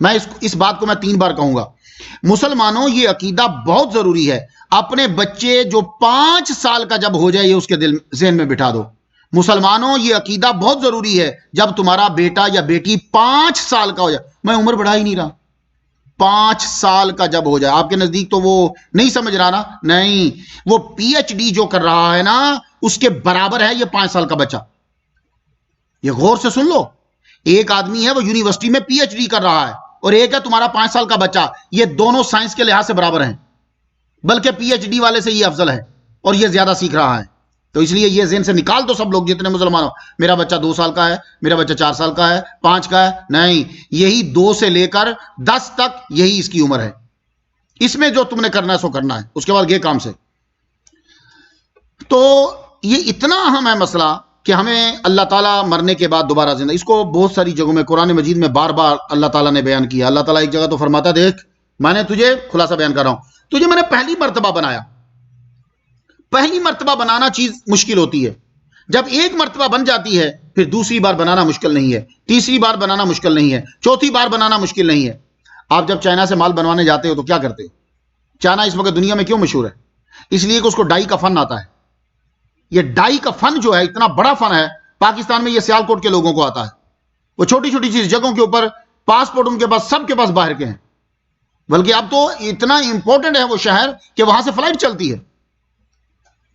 میں اس بات کو میں 3 بار کہوں گا. مسلمانوں یہ عقیدہ بہت ضروری ہے. اپنے بچے جو 5 سال کا جب ہو جائے یہ اس کے ذہن میں بٹھا دو. مسلمانوں یہ عقیدہ بہت ضروری ہے. جب تمہارا بیٹا یا بیٹی 5 سال کا ہو جائے، میں عمر بڑھا ہی نہیں رہا، 5 سال کا جب ہو جائے، آپ کے نزدیک تو وہ نہیں سمجھ رہا نا؟ نہیں، وہ پی ایچ ڈی جو کر رہا ہے نا اس کے برابر ہے یہ 5 سال کا بچہ. یہ غور سے سن لو. ایک آدمی ہے وہ یونیورسٹی میں پی ایچ ڈی کر رہا ہے اور ایک ہے تمہارا 5 سال کا بچہ. یہ دونوں سائنس کے لحاظ سے برابر ہیں، بلکہ پی ایچ ڈی والے سے یہ افضل ہے اور یہ زیادہ سیکھ رہا ہے. تو اس لیے یہ ذہن سے نکال دو سب لوگ جتنے مسلمان ہو، میرا بچہ 2 سال کا ہے، میرا بچہ 4 سال کا ہے، 5 کا ہے. نہیں، یہی 2 سے لے کر 10 تک یہی اس کی عمر ہے. اس میں جو تم نے کرنا ہے سو کرنا ہے، اس کے بعد یہ کام سے. تو یہ اتنا اہم ہے مسئلہ کہ ہمیں اللہ تعالیٰ مرنے کے بعد دوبارہ زندہ، اس کو بہت ساری جگہوں میں قرآن مجید میں بار بار اللہ تعالیٰ نے بیان کیا. اللہ تعالیٰ ایک جگہ تو فرماتا، دیکھ میں نے تجھے، خلاصہ بیان کر رہا ہوں، تجھے میں نے پہلی مرتبہ بنایا. پہلی مرتبہ بنانا چیز مشکل ہوتی ہے. جب ایک مرتبہ بن جاتی ہے پھر دوسری بار بنانا مشکل نہیں ہے، تیسری بار بنانا مشکل نہیں ہے، چوتھی بار بنانا مشکل نہیں ہے. آپ جب چائنا سے مال بنوانے جاتے ہو تو کیا کرتے ہو؟ چائنا اس وقت دنیا میں کیوں مشہور ہے؟ اس لیے کہ اس کو ڈائی کا فن آتا ہے. یہ ڈائی کا فن جو ہے اتنا بڑا فن ہے، پاکستان میں یہ سیالکوٹ کے لوگوں کو آتا ہے. وہ چھوٹی چھوٹی چیز جگہوں کے اوپر پاسپورٹ ان کے پاس، سب کے پاس باہر کے ہیں، بلکہ اب تو اتنا امپورٹنٹ ہے وہ شہر کہ وہاں سے فلائٹ چلتی ہے.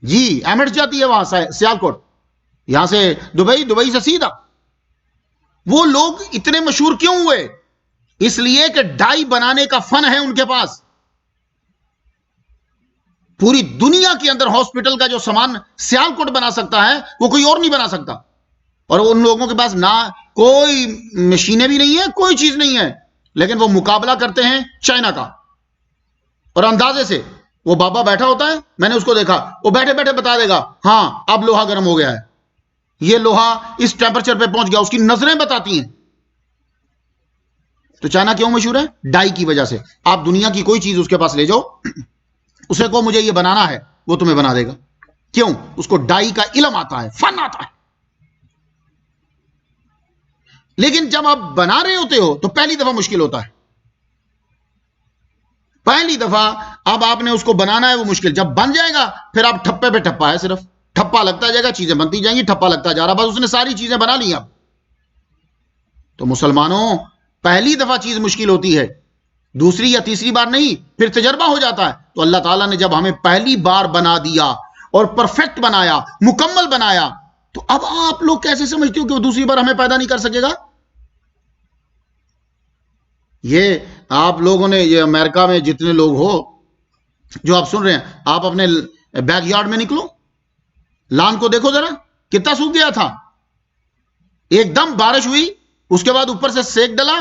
جی ایمٹس جاتی ہے وہاں سے سیالکوٹ، یہاں سے دبئی، دبئی سے سیدھا. وہ لوگ اتنے مشہور کیوں ہوئے؟ اس لیے کہ ڈائی بنانے کا فن ہے ان کے پاس. پوری دنیا کے اندر ہاسپٹل کا جو سامان سیالکوٹ بنا سکتا ہے وہ کوئی اور نہیں بنا سکتا. اور ان لوگوں کے پاس نہ کوئی مشینیں بھی نہیں ہیں، کوئی چیز نہیں ہے، لیکن وہ مقابلہ کرتے ہیں چائنا کا. اور اندازے سے وہ بابا بیٹھا ہوتا ہے، میں نے اس کو دیکھا، وہ بیٹھے بیٹھے بتا دے گا ہاں اب لوہا گرم ہو گیا ہے، یہ لوہا اس ٹیمپریچر پہ پہنچ گیا، اس کی نظریں بتاتی ہیں. تو چائنا کیوں مشہور ہے؟ ڈائی کی وجہ سے. آپ دنیا کی کوئی چیز اس کے پاس لے جاؤ، اسے کو مجھے یہ بنانا ہے، وہ تمہیں بنا دے گا. کیوں؟ اس کو ڈائی کا علم آتا ہے، فن آتا ہے. لیکن جب آپ بنا رہے ہوتے ہو تو پہلی دفعہ مشکل ہوتا ہے. پہلی دفعہ اب آپ نے اس کو بنانا ہے، وہ مشکل. جب بن جائے گا پھر آپ ٹھپے پہ ٹھپا ہے، صرف ٹھپا لگتا جائے گا، چیزیں بنتی جائیں گی، ٹھپا لگتا جا رہا، بس اس نے ساری چیزیں بنا لی. اب تو مسلمانوں پہلی دفعہ چیز مشکل ہوتی ہے، دوسری یا تیسری بار نہیں، پھر تجربہ ہو جاتا ہے. تو اللہ تعالیٰ نے جب ہمیں پہلی بار بنا دیا اور پرفیکٹ بنایا، مکمل بنایا، تو اب آپ لوگ کیسے سمجھتے ہو کہ وہ دوسری بار ہمیں پیدا نہیں کر سکے گا؟ یہ آپ لوگوں نے، یہ امریکہ میں جتنے لوگ ہو جو آپ سن رہے ہیں، آپ اپنے بیک یارڈ میں نکلو، لان کو دیکھو ذرا کتنا سوکھ گیا تھا. ایک دم بارش ہوئی، اس کے بعد اوپر سے سیک ڈلا،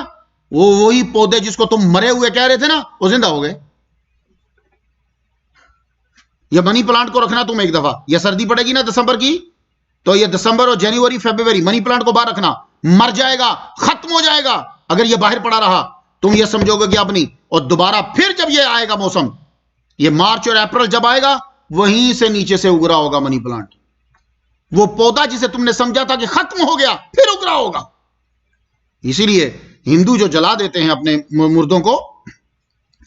وہی پودے جس کو تم مرے ہوئے کہہ رہے تھے نا، وہ زندہ ہو گئے. یہ منی پلانٹ کو رکھنا تم ایک دفعہ، یہ سردی پڑے گی نا دسمبر کی، تو یہ دسمبر اور جنوری فیبروری منی پلانٹ کو باہر رکھنا، مر جائے گا، ختم ہو جائے گا. اگر یہ باہر پڑا رہا تم یہ سمجھو گے کہ اب نہیں. اور دوبارہ پھر جب یہ آئے گا موسم، یہ مارچ اور اپریل جب آئے گا، وہیں سے نیچے سے اگرا ہوگا منی پلانٹ. وہ پودا جسے تم نے سمجھا تھا کہ ختم ہو گیا، پھر اگرا ہوگا. اسی لیے ہندو جو جلا دیتے ہیں اپنے مردوں کو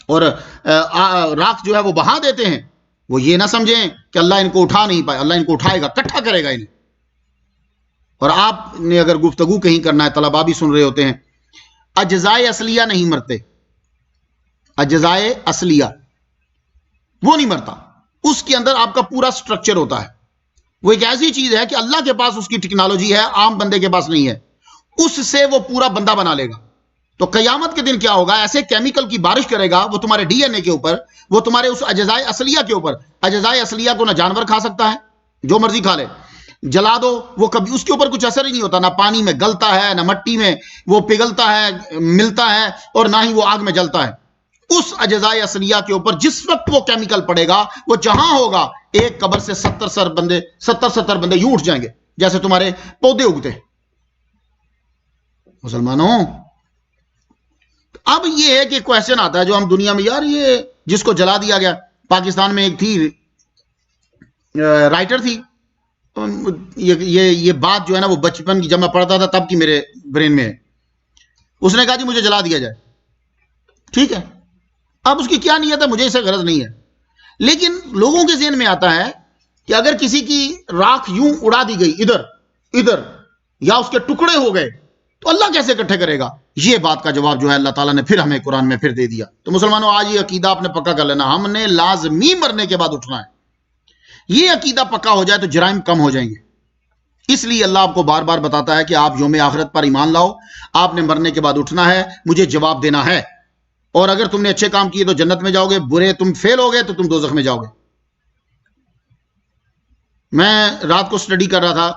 اور راکھ جو ہے وہ بہا دیتے ہیں، وہ یہ نہ سمجھیں کہ اللہ ان کو اٹھا نہیں پائے، اللہ ان کو اٹھائے گا، کٹھا کرے گا انہیں. اور آپ نے اگر گفتگو کہیں کرنا ہے، طلباء بھی سن رہے ہوتے ہیں، اجزائے اصلیہ نہیں مرتے. اجزائے اصلیہ وہ نہیں مرتا، اس کے اندر آپ کا پورا سٹرکچر ہوتا ہے. وہ ایک ایسی چیز ہے کہ اللہ کے پاس اس کی ٹیکنالوجی ہے، عام بندے کے پاس نہیں ہے. اس سے وہ پورا بندہ بنا لے گا. تو قیامت کے دن کیا ہوگا؟ ایسے کیمیکل کی بارش کرے گا وہ تمہارے ڈی این اے کے اوپر، وہ تمہارے اس اجزائے اصلیہ کے اوپر. اجزائے اصلیہ کو نہ جانور کھا سکتا ہے، جو مرضی کھا لے، جلا دو، وہ کبھی اس کے اوپر کچھ اثر ہی نہیں ہوتا. نہ پانی میں گلتا ہے، نہ مٹی میں وہ پگھلتا ہے، ملتا ہے، اور نہ ہی وہ آگ میں جلتا ہے. اس اجزائے اصلیہ کے اوپر جس وقت وہ کیمیکل پڑے گا، وہ جہاں ہوگا ایک قبر سے 70 بندے یوں اٹھ جائیں گے جیسے تمہارے پودے اگتے. مسلمانوں، اب یہ ہے کہ کوشچن آتا ہے جو ہم دنیا میں، یار یہ جس کو جلا دیا گیا، پاکستان میں ایک تھی رائٹر تھی، یہ بات جو ہے نا وہ بچپن کی جب میں پڑھتا تھا تب کی میرے برین میں ہے. اس نے کہا جی مجھے جلا دیا جائے. ٹھیک ہے، اب اس کی کیا نیت ہے مجھے اسے غرض نہیں ہے، لیکن لوگوں کے ذہن میں آتا ہے کہ اگر کسی کی راکھ یوں اڑا دی گئی ادھر یا اس کے ٹکڑے ہو گئے تو اللہ کیسے اکٹھے کرے گا؟ یہ بات کا جواب جو ہے اللہ تعالیٰ نے پھر ہمیں قرآن میں پھر دے دیا. تو مسلمانوں، آج یہ عقیدہ آپ نے پکا کر لینا، ہم نے لازمی مرنے کے بعد اٹھنا ہے. یہ عقیدہ پکا ہو جائے تو جرائم کم ہو جائیں گے. اس لیے اللہ آپ کو بار بار بتاتا ہے کہ آپ یوم آخرت پر ایمان لاؤ، آپ نے مرنے کے بعد اٹھنا ہے، مجھے جواب دینا ہے، اور اگر تم نے اچھے کام کیے تو جنت میں جاؤ گے، برے تم فیل ہو گئے تو تم دوزخ میں جاؤ گے. میں رات کو سٹڈی کر رہا تھا،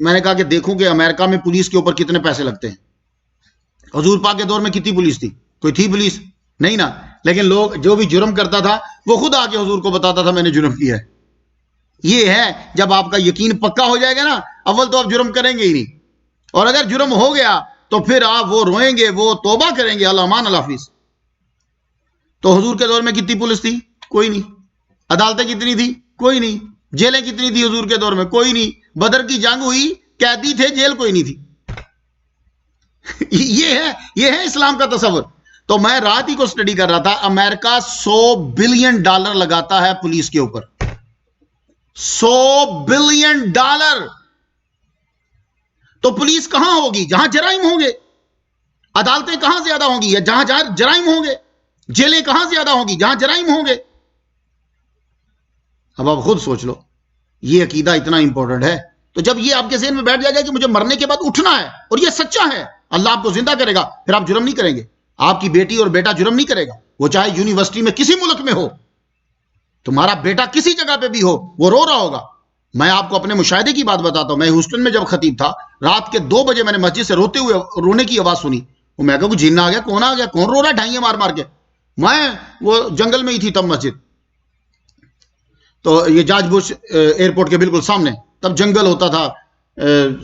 میں نے کہا کہ دیکھوں کہ امریکہ میں پولیس کے اوپر کتنے پیسے لگتے ہیں. حضور پاک کے دور میں کتنی پولیس تھی؟ کوئی تھی پولیس؟ نہیں نا. لیکن لوگ جو بھی جرم کرتا تھا وہ خود آ کے حضور کو بتاتا تھا میں نے جرم کیا ہے. یہ ہے جب آپ کا یقین پکا ہو جائے گا نا، اول تو آپ جرم کریں گے ہی نہیں، اور اگر جرم ہو گیا تو پھر آپ وہ روئیں گے، وہ توبہ کریں گے، اللہ مان الحافظ. تو حضور کے دور میں کتنی پولیس تھی؟ کوئی نہیں. عدالتیں کتنی تھی؟ کوئی نہیں. جیلیں کتنی تھی حضور کے دور میں؟ کوئی نہیں. بدر کی جنگ ہوئی، قیدی تھے، جیل کوئی نہیں تھی. یہ ہے اسلام کا تصور. تو میں رات ہی کو سٹڈی کر رہا تھا، امریکہ $100 بلین لگاتا ہے پولیس کے اوپر. $100 بلین. تو پولیس کہاں ہوگی؟ جہاں جرائم ہوں گے. عدالتیں کہاں زیادہ ہوں گی؟ جہاں جرائم ہوں گے. جیلیں کہاں زیادہ ہوں گی؟ جہاں جرائم ہوں گے. اب آپ خود سوچ لو، یہ عقیدہ اتنا امپورٹنٹ ہے. تو جب یہ آپ کے ذہن میں بیٹھ جائے گا کہ مجھے مرنے کے بعد اٹھنا ہے اور یہ سچا ہے، اللہ آپ کو زندہ کرے گا، پھر آپ جرم نہیں کریں گے. آپ کی بیٹی اور بیٹا جرم نہیں کرے گا، وہ چاہے یونیورسٹی میں کسی ملک میں ہو، تمہارا بیٹا کسی جگہ پہ بھی ہو، وہ رو رہا ہوگا. میں آپ کو اپنے مشاہدے کی بات بتاتا ہوں. میں ہیوسٹن میں جب خطیب تھا، رات کے 2 بجے میں نے مسجد سے رونے کی آواز سنی. میں کہا جن آ گیا، کون آ گیا، کون رو رہا ہے ڈھائیاں مار مار کے. میں وہ جنگل میں ہی تھی تب مسجد، تو یہ جارج بش ایئرپورٹ کے بالکل سامنے، تب جنگل ہوتا تھا،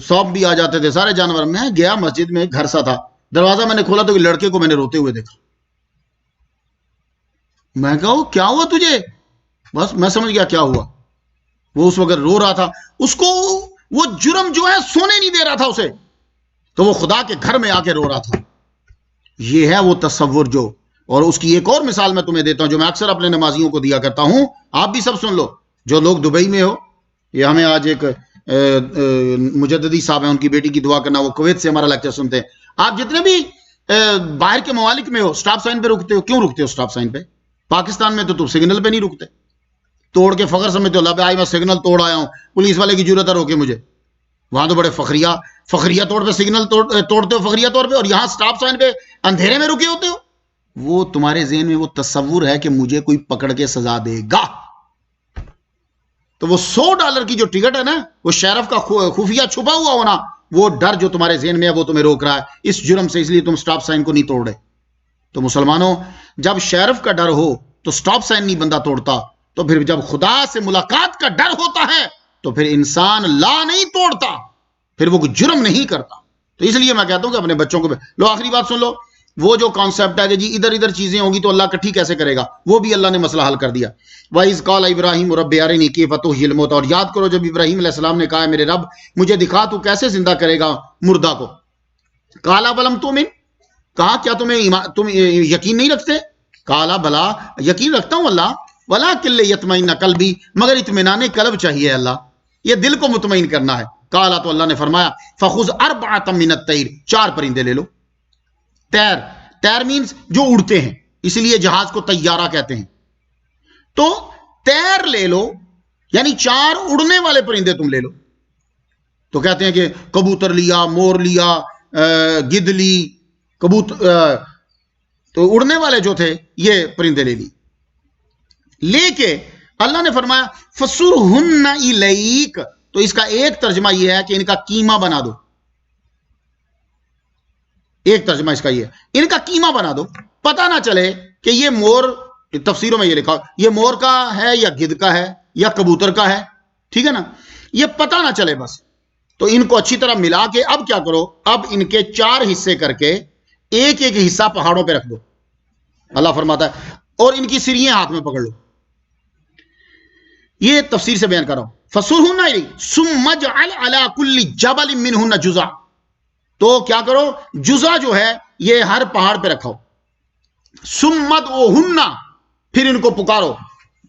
سانپ بھی آ جاتے تھے، سارے جانور. میں گیا مسجد میں، گھر سا تھا، دروازہ میں نے کھولا تو لڑکے کو میں نے روتے ہوئے دیکھا. میں کہا کیا ہوا تجھے؟ بس میں سمجھ گیا کیا ہوا. وہ اس وقت رو رہا تھا، اس کو وہ جرم جو ہے سونے نہیں دے رہا تھا اسے، تو وہ خدا کے گھر میں آ کے رو رہا تھا. یہ ہے وہ تصور جو. اور اس کی ایک اور مثال میں تمہیں دیتا ہوں جو میں اکثر اپنے نمازیوں کو دیا کرتا ہوں، آپ بھی سب سن لو. جو لوگ دبئی میں ہو، یہ ہمیں آج ایک مجددی صاحب ہیں، ان کی بیٹی کی دعا کرنا، وہ کویت سے ہمارا لیکچر سنتے ہیں. آپ جتنے بھی باہر کے ممالک میں ہو، سٹاپ سائن پہ رکتے ہو. کیوں رکتے ہو سٹاپ سائن پہ؟ پاکستان میں تو تم سگنل پہ نہیں رکتے، توڑ کے فخر سمجھتے ہو، اللہ میں سگنل توڑ آیا ہوں، پولیس والے کی ضرورت ہے روکے مجھے. وہاں تو بڑے فخریہ طور پہ سگنل توڑتے ہو، فخریہ طور پہ، اور یہاں سٹاپ سائن پہ اندھیرے میں رکے ہوتے ہو. وہ تمہارے ذہن میں وہ تصور ہے کہ مجھے کوئی پکڑ کے سزا دے گا. تو وہ $100 کی جو ٹکٹ ہے نا، وہ شیرف کا خفیہ چھپا ہوا ہونا، وہ ڈر جو تمہارے ذہن میں ہے وہ تمہیں روک رہا ہے اس جرم سے، اس لیے تم سٹاپ سائن کو نہیں توڑ رہے. تو مسلمانوں، جب شیرف کا ڈر ہو تو سٹاپ سائن نہیں بندہ توڑتا. تو پھر جب خدا سے ملاقات کا ڈر ہوتا ہے تو پھر انسان لا نہیں توڑتا، پھر وہ جرم نہیں کرتا. تو اس لیے میں کہتا ہوں کہ اپنے بچوں کو لو. آخری بات سن لو، وہ جو کانسیپٹ ہے کہ جی ادھر ادھر چیزیں ہوگی تو اللہ کٹھی کیسے کرے گا، وہ بھی اللہ نے مسئلہ حل کر دیا. وَإِذْ قَالَ إِبْرَاهِيمُ رَبِّ أَرِنِي كَيْفَ تُحْيِي الْمَوْتَىٰ. اور یاد کرو جب ابراہیم علیہ السلام نے کہا میرے رب مجھے دکھا تو کیسے زندہ کرے گا مردہ کو. قَالَ وَلَمْ تُؤْمِنْ. کہا کیا تم یقین نہیں رکھتے؟ قَالَ بلا، یقین رکھتا ہوں اللہ. وَلَٰكِن لِيَطْمَئِنَّ قَلْبِي، مگر اطمینان قلب چاہیے اللہ، یہ دل کو مطمئن کرنا ہے. قَالَ، تو اللہ نے فرمایا فَخُذْ أَرْبَعَةً مِّنَ الطَّيْرِ، 4 پرندے لے لو. تیر مینز جو اڑتے ہیں، اسی لیے جہاز کو طیارہ کہتے ہیں. تو تیر لے لو، یعنی 4 اڑنے والے پرندے تم لے لو. تو کہتے ہیں کہ کبوتر لیا، مور لیا، گدھ لی، تو اڑنے والے جو تھے یہ پرندے لے لی. لے کے اللہ نے فرمایا فَسُرْهُنَّ إِلَيْكَ. تو اس کا ایک ترجمہ یہ ہے کہ ان کا قیمہ بنا دو. ایک ترجمہ اس کا یہ ہے، ان کا قیمہ بنا دو، پتہ نہ چلے کہ یہ مور، تفسیروں میں یہ لکھا یہ مور کا ہے یا گدھ کا ہے یا کبوتر کا ہے، ٹھیک ہے نا، یہ پتہ نہ چلے بس. تو ان کو اچھی طرح ملا کے اب کیا کرو، اب ان کے 4 حصے کر کے ایک ایک حصہ پہاڑوں پہ رکھ دو. اللہ فرماتا ہے اور ان کی سریاں ہاتھ میں پکڑ لو. یہ تفسیر سے بیان کر رہا ہوں. فَصُرْهُنَّ إِلَيْهِ ثُمَّ اجْعَلْ عَلَى كُلِّ جَبَلٍ مِّنْهُنَّ جُزْءًا. تو کیا کرو، جزا جو ہے یہ ہر پہاڑ پہ رکھو. ثُمَّ ادْعُوهُنَّ، پھر ان کو پکارو.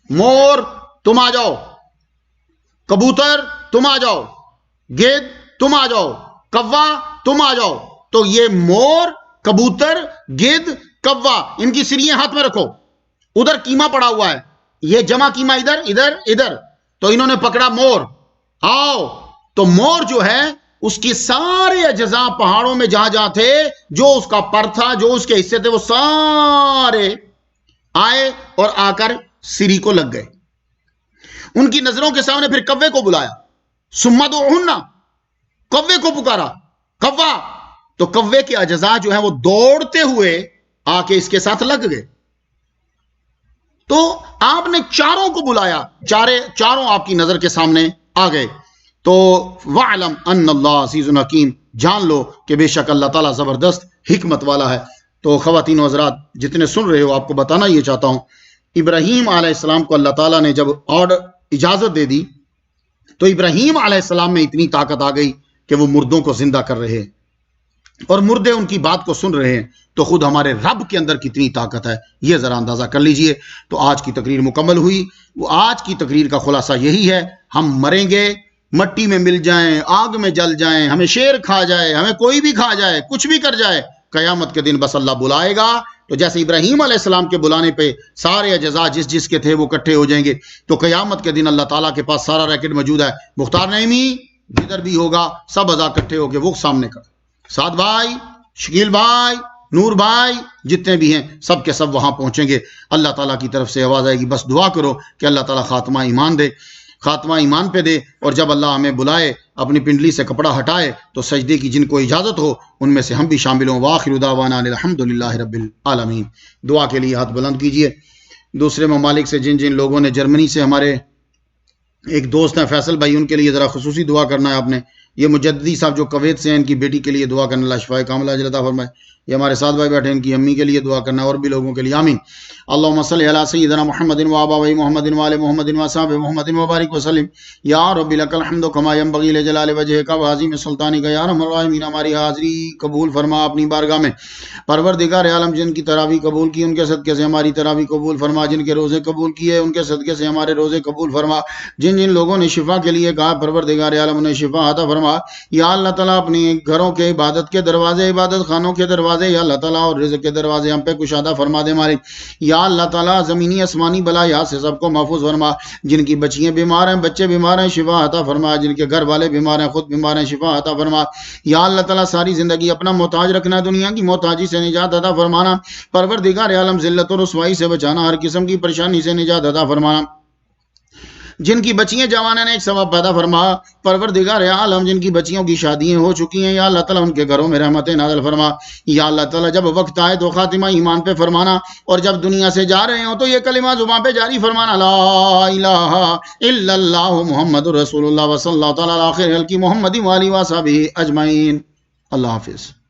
مور تم آ جاؤ، کبوتر تم آ جاؤ، گید تم آ جاؤ، کوا تم آ جاؤ. تو یہ مور، کبوتر، گید، کوا، ان کی سریاں ہاتھ میں رکھو. ادھر کیما پڑا ہوا ہے، یہ جمع کیما ادھر ادھر ادھر. تو انہوں نے پکڑا مور، آؤ. تو مور جو ہے اس کی سارے اجزاء پہاڑوں میں جہاں جہاں تھے، جو اس کا پر تھا، جو اس کے حصے تھے، وہ سارے آئے اور آ کر سری کو لگ گئے. ان کی نظروں کے سامنے پھر کوے کو بلایا. ثم ادعوهن، کوے کو پکارا. کوا، تو کوے کے اجزاء جو ہیں وہ دوڑتے ہوئے آ کے اس کے ساتھ لگ گئے. تو آپ نے چاروں کو بلایا، چاروں آپ کی نظر کے سامنے آ گئے. تو وَعْلَمْ أَنَّ اللَّهَ عَزِيزٌ حَكِيمٌ، جان لو کہ بے شک اللہ تعالیٰ زبردست حکمت والا ہے. تو خواتین و حضرات جتنے سن رہے ہو، آپ کو بتانا یہ چاہتا ہوں، ابراہیم علیہ السلام کو اللہ تعالیٰ نے جب اجازت دے دی تو ابراہیم علیہ السلام میں اتنی طاقت آ گئی کہ وہ مردوں کو زندہ کر رہے ہیں اور مردے ان کی بات کو سن رہے ہیں. تو خود ہمارے رب کے اندر کتنی طاقت ہے یہ ذرا اندازہ کر لیجئے. تو آج کی تقریر مکمل ہوئی. وہ آج کی تقریر کا خلاصہ یہی ہے، ہم مریں گے، مٹی میں مل جائیں، آگ میں جل جائیں، ہمیں شیر کھا جائے، ہمیں کوئی بھی کھا جائے، کچھ بھی کر جائے، قیامت کے دن بس اللہ بلائے گا. تو جیسے ابراہیم علیہ السلام کے بلانے پہ سارے اجزاء جس کے تھے وہ اکٹھے ہو جائیں گے، تو قیامت کے دن اللہ تعالیٰ کے پاس سارا ریکٹ موجود ہے. مختار نعیمی جدھر بھی ہوگا سب اعضاء اکٹھے ہو کے وہ سامنے کر، سعد بھائی، شکیل بھائی، نور بھائی، جتنے بھی ہیں سب کے سب وہاں پہنچیں گے. اللہ تعالیٰ کی طرف سے آواز آئے گی، بس دعا کرو کہ اللہ تعالیٰ خاتمہ ایمان دے، خاتمہ ایمان پہ دے. اور جب اللہ ہمیں بلائے، اپنی پنڈلی سے کپڑا ہٹائے، تو سجدے کی جن کو اجازت ہو ان میں سے ہم بھی شامل ہوں. وآخر دعوانا الحمدللہ رب العالمین. دعا کے لیے ہاتھ بلند کیجئے. دوسرے ممالک سے جن لوگوں نے، جرمنی سے ہمارے ایک دوست ہیں فیصل بھائی، ان کے لیے ذرا خصوصی دعا کرنا ہے آپ نے. یہ مجددی صاحب جو کویت سے ہیں، ان کی بیٹی کے لیے دعا کرنا، اللہ شفائے کاملہ عطا فرمائے. یہ ہمارے ساتھ بھائی بیٹھے، ان کی امی کے لیے دعا کرنا، اور بھی لوگوں کے لیے. آمین. اللہم صلی علی سیدنا محمد و آباء محمد و آل محمد و اصحاب محمد وبارک وسلم. یا رب لک الحمد کما ینبغی لجلال وجہک و عظیم سلطانک. یا ارحم الراحمین، ہماری حاضری قبول فرما اپنی بارگاہ میں. پروردگار عالم، جن کی تراویح قبول کی ان کے صدقے سے ہماری تراویح قبول فرما. جن کے روزے قبول کیے ان کے صدقے سے ہمارے روزے قبول فرما. جن لوگوں نے شفا کے لیے کہا، پروردگار عالم انہیں شفا عطا فرما. یا اللہ تعالیٰ اپنی گھروں کے عبادت کے دروازے، عبادت خانوں کے دروازے یا اللہ تعالیٰ اور رزق کے دروازے ہم پہ کشادہ فرما دے مالک. یا اللہ تعالیٰ زمینی آسمانی بلایات سے سب کو محفوظ فرما. جن کی بچیاں بیمار ہیں، بچے بیمار ہیں، شفا عطا فرما. جن کے گھر والے بیمار ہیں، خود بیمار ہیں، شفا عطا فرما. یا اللہ تعالیٰ ساری زندگی اپنا محتاج رکھنا، دنیا کی محتاجی سے نجات عطا فرمانا. پروردگار عالم ذلت و رسوائی سے بچانا، ہر قسم کی پریشانی سے نجات عطا فرمانا. جن کی بچیاں جوانیں نے ایک ثواب پیدا فرما. پروردگار عالم جن کی بچیوں کی شادیاں ہو چکی ہیں، یا اللہ تعالیٰ ان کے گھروں میں رحمتیں نازل فرما. یا اللہ تعالیٰ جب وقت آئے تو خاتمہ ایمان پہ فرمانا، اور جب دنیا سے جا رہے ہوں تو یہ کلمہ زبان پہ جاری فرمانا، لا الہ الا اللہ محمد رسول اللہ، وصلی اللہ تعالیٰ علی خیر خلقہ محمد و آلہ و صحبہ اجمعین. اللہ حافظ.